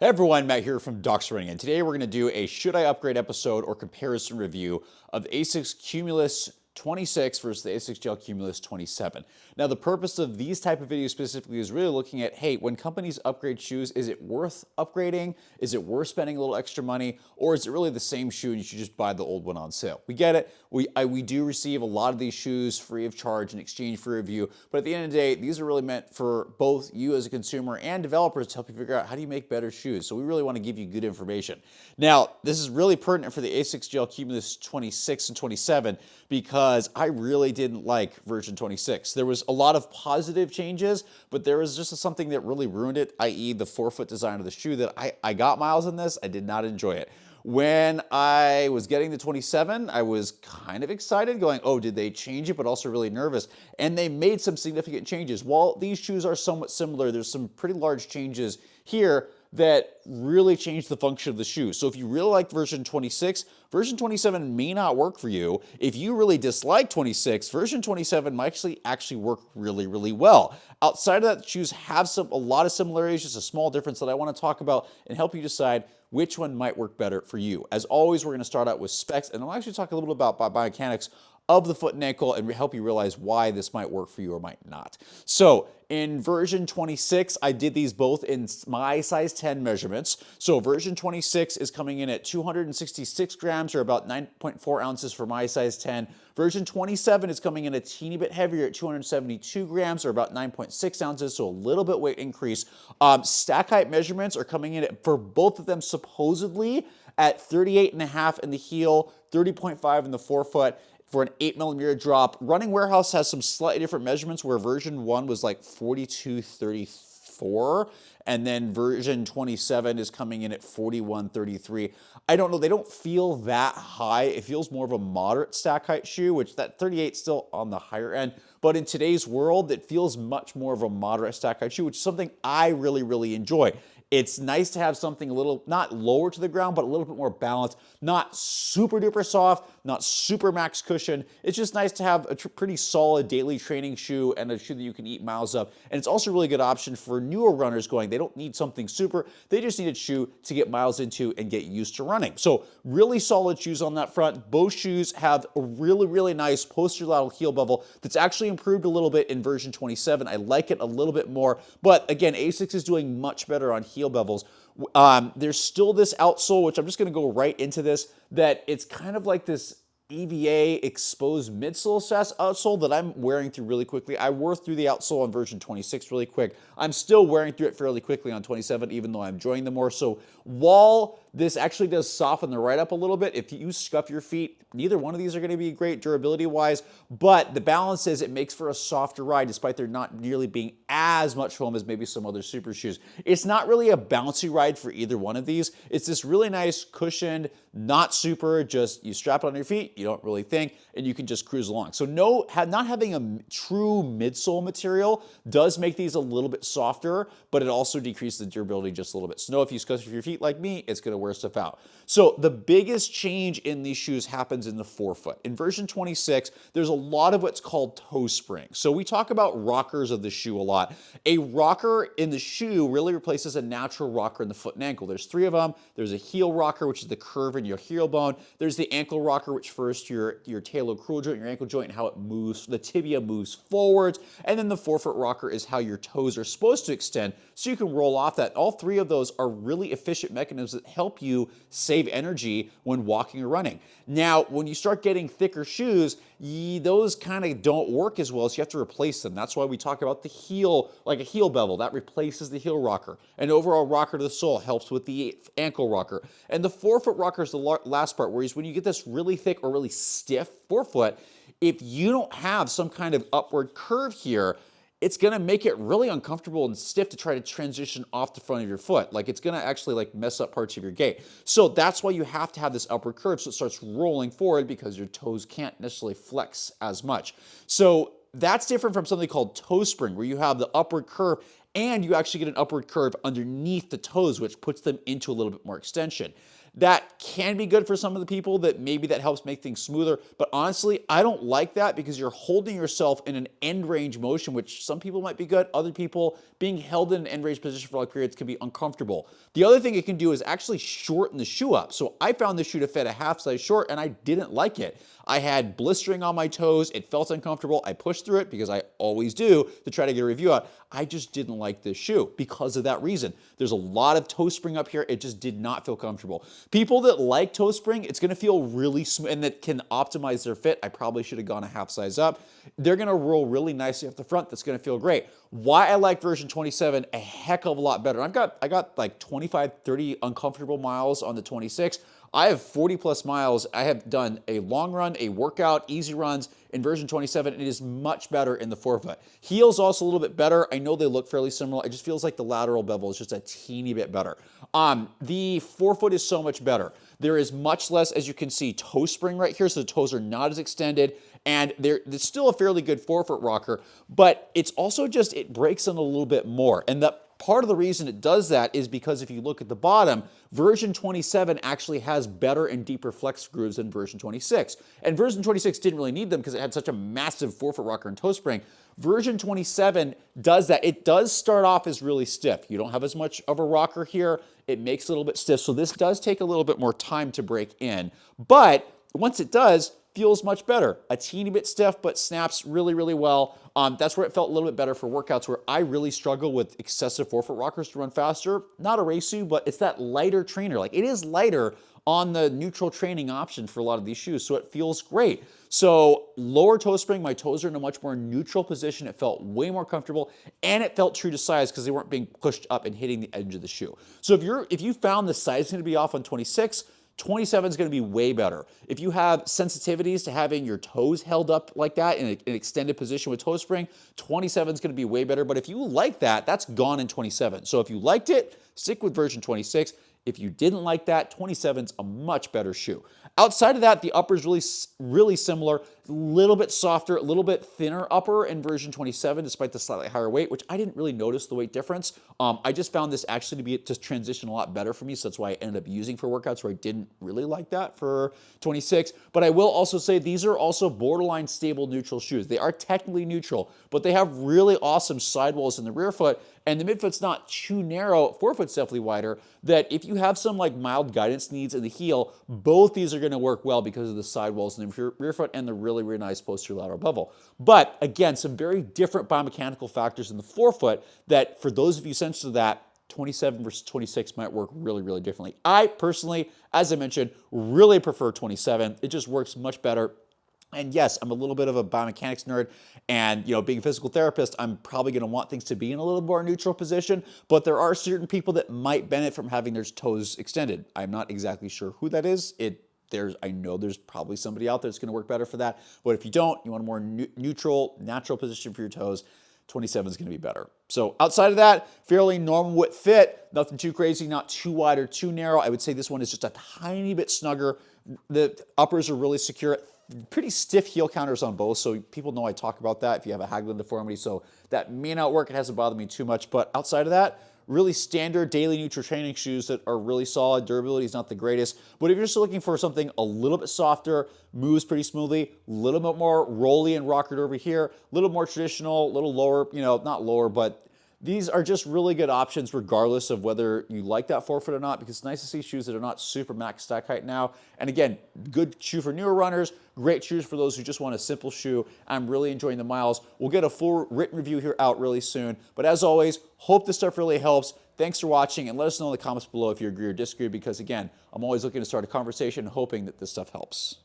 Hey everyone, Matt here from Docs Running, and today we're going to do a Should I Upgrade episode or comparison review of the ASICS Cumulus 26 versus the ASICS Gel Cumulus 27. Now, the purpose of these type of videos specifically is really looking at, hey, when companies upgrade shoes, is it worth upgrading? Is it worth spending a little extra money? Or is it really the same shoe and you should just buy the old one on sale? We get it. We do receive a lot of these shoes free of charge in exchange for review, but at the end of the day, these are really meant for both you as a consumer and developers to help you figure out how do you make better shoes. So we really want to give you good information. Now, this is really pertinent for the ASICS Gel Cumulus 26 and 27 because I really didn't like version 26. There was a lot of positive changes, but there was just something that really ruined it, i.e. the forefoot design of the shoe that I got miles in this. I did not enjoy it. When I was getting the 27, I was kind of excited going, oh, did they change it? But also really nervous. And they made some significant changes. While these shoes are somewhat similar, there's some pretty large changes here that really changed the function of the shoe. So if you really like version 26, version 27 may not work for you. If you really dislike 26, version 27 might actually work really, really well. Outside of that, the shoes have a lot of similarities, just a small difference that I want to talk about and help you decide which one might work better for you. As always, we're going to start out with specs, and I'll actually talk a little bit about biomechanics of the foot and ankle and help you realize why this might work for you or might not. So in version 26, I did these both in my size 10 measurements. So version 26 is coming in at 266 grams or about 9.4 ounces for my size 10. Version 27 is coming in a teeny bit heavier at 272 grams or about 9.6 ounces, so a little bit weight increase. Stack height measurements are coming in for both of them supposedly at 38.5 in the heel, 30.5 in the forefoot, for an 8mm drop. Running Warehouse has some slightly different measurements where version 1 was like 42.34 and then version 27 is coming in at 41.33. I don't know, they don't feel that high. It feels more of a moderate stack height shoe, which that 38 is still on the higher end. But in today's world, it feels much more of a moderate stack height shoe, which is something I really, really enjoy. It's nice to have something a little, not lower to the ground, but a little bit more balanced, not super duper soft, not super max cushion. It's just nice to have a pretty solid daily training shoe and a shoe that you can eat miles up. And it's also a really good option for newer runners going, they don't need something super, they just need a shoe to get miles into and get used to running. So really solid shoes on that front. Both shoes have a really, really nice posterolateral heel bevel that's actually improved a little bit in version 27. I like it a little bit more, but again, ASICS is doing much better on heel bevels. There's still this outsole, which I'm just going to go right into this, that it's kind of like this EVA exposed midsole outsole that I'm wearing through really quickly. I wore through the outsole on version 26 really quick. I'm still wearing through it fairly quickly on 27, even though I'm enjoying them more. So while this actually does soften the ride up a little bit, if you scuff your feet, neither one of these are going to be great durability-wise, but the balance is it makes for a softer ride despite there not nearly being as much foam as maybe some other super shoes. It's not really a bouncy ride for either one of these. It's this really nice cushioned, not super, just you strap it on your feet, you don't really think, and you can just cruise along. So not having a true midsole material does make these a little bit softer, but it also decreases the durability just a little bit. So know if you scuff your feet like me, it's going to wear stuff out. So the biggest change in these shoes happens in the forefoot. In version 26, there's a lot of what's called toe springs. So we talk about rockers of the shoe a lot. A rocker in the shoe really replaces a natural rocker in the foot and ankle. There's three of them. There's a heel rocker, which is the curve in your heel bone. There's the ankle rocker, which refers to your talocrural joint, your ankle joint, and how it moves. The tibia moves forwards. And then the forefoot rocker is how your toes are supposed to extend so you can roll off that. All three of those are really efficient mechanisms that help you save energy when walking or running. Now, when you start getting thicker shoes, those kind of don't work as well, so you have to replace them. That's why we talk about the heel, like a heel bevel. That replaces the heel rocker. An overall rocker to the sole helps with the ankle rocker. And the forefoot rocker is the last part, whereas when you get this really thick or really stiff forefoot, if you don't have some kind of upward curve here, it's going to make it really uncomfortable and stiff to try to transition off the front of your foot. Like it's going to actually like mess up parts of your gait. So that's why you have to have this upward curve so it starts rolling forward because your toes can't necessarily flex as much. So that's different from something called toe spring where you have the upward curve and you actually get an upward curve underneath the toes, which puts them into a little bit more extension. That can be good for some of the people that maybe that helps make things smoother. But honestly, I don't like that because you're holding yourself in an end range motion, which some people might be good. Other people, being held in an end range position for long periods can be uncomfortable. The other thing it can do is actually shorten the shoe up. So I found this shoe to fit a half size short and I didn't like it. I had blistering on my toes. It felt uncomfortable. I pushed through it because I always do to try to get a review out. I just didn't like this shoe because of that reason. There's a lot of toe spring up here. It just did not feel comfortable. People that like toe spring, it's going to feel really smooth and that can optimize their fit. I probably should have gone a half size up. They're going to roll really nicely off the front. That's going to feel great. Why I like version 27 a heck of a lot better. I got like 25, 30 uncomfortable miles on the 26. I have 40 plus miles. I have done a long run, a workout, easy runs in version 27. It is much better in the forefoot. Heel's also a little bit better. I know they look fairly similar. It just feels like the lateral bevel is just a teeny bit better. The forefoot is so much better. There is much less, as you can see, toe spring right here, so the toes are not as extended, and there's still a fairly good forefoot rocker, but it's also just, it breaks in a little bit more. And the part of the reason it does that is because if you look at the bottom, version 27 actually has better and deeper flex grooves than version 26. And version 26 didn't really need them because it had such a massive forefoot rocker and toe spring. Version 27 does that. It does start off as really stiff. You don't have as much of a rocker here. It makes it a little bit stiff. So this does take a little bit more time to break in. But once it does, feels much better. A teeny bit stiff, but snaps really, really well. That's where it felt a little bit better for workouts where I really struggle with excessive forefoot rockers to run faster. Not a race shoe, but it's that lighter trainer. Like it is lighter on the neutral training option for a lot of these shoes, so it feels great. So lower toe spring, my toes are in a much more neutral position. It felt way more comfortable, and it felt true to size because they weren't being pushed up and hitting the edge of the shoe. So if you found the size is going to be off on 26, 27 is going to be way better. If you have sensitivities to having your toes held up like that in an extended position with toe spring, 27 is going to be way better. But if you like that, that's gone in 27. So if you liked it, stick with version 26. If you didn't like that, 27 is a much better shoe. Outside of that, the upper is really similar, a little bit softer, a little bit thinner upper in version 27, despite the slightly higher weight, which I didn't really notice the weight difference. I just found this actually to transition a lot better for me, so that's why I ended up using for workouts where I didn't really like that for 26. But I will also say these are also borderline stable neutral shoes. They are technically neutral, but they have really awesome sidewalls in the rear foot, and the midfoot's not too narrow, forefoot's definitely wider, that if you have some like mild guidance needs in the heel, both these are going to work well because of the sidewalls in the rear foot and the really, really nice posterior lateral bevel. But again, some very different biomechanical factors in the forefoot that for those of you sensitive to that, 27 versus 26 might work really, really differently. I personally, as I mentioned, really prefer 27. It just works much better. And yes, I'm a little bit of a biomechanics nerd, and being a physical therapist, I'm probably going to want things to be in a little more neutral position, but there are certain people that might benefit from having their toes extended. I'm not exactly sure who that is. I know there's probably somebody out there that's going to work better for that, but if you don't, you want a more neutral, natural position for your toes, 27 is going to be better. So outside of that, fairly normal width fit, nothing too crazy, not too wide or too narrow. I would say this one is just a tiny bit snugger. The uppers are really secure. Pretty stiff heel counters on both, so people know I talk about that if you have a Haglund deformity, so that may not work. It hasn't bothered me too much, but outside of that, really standard daily neutral training shoes that are really solid. Durability is not the greatest, but if you're just looking for something a little bit softer, moves pretty smoothly, a little bit more rolly and rockered over here, a little more traditional, a little lower, not lower, but these are just really good options regardless of whether you like that forefoot or not, because it's nice to see shoes that are not super max stack height now. And again, good shoe for newer runners, great shoes for those who just want a simple shoe. I'm really enjoying the miles. We'll get a full written review here out really soon. But as always, hope this stuff really helps. Thanks for watching, and let us know in the comments below if you agree or disagree, because again, I'm always looking to start a conversation hoping that this stuff helps.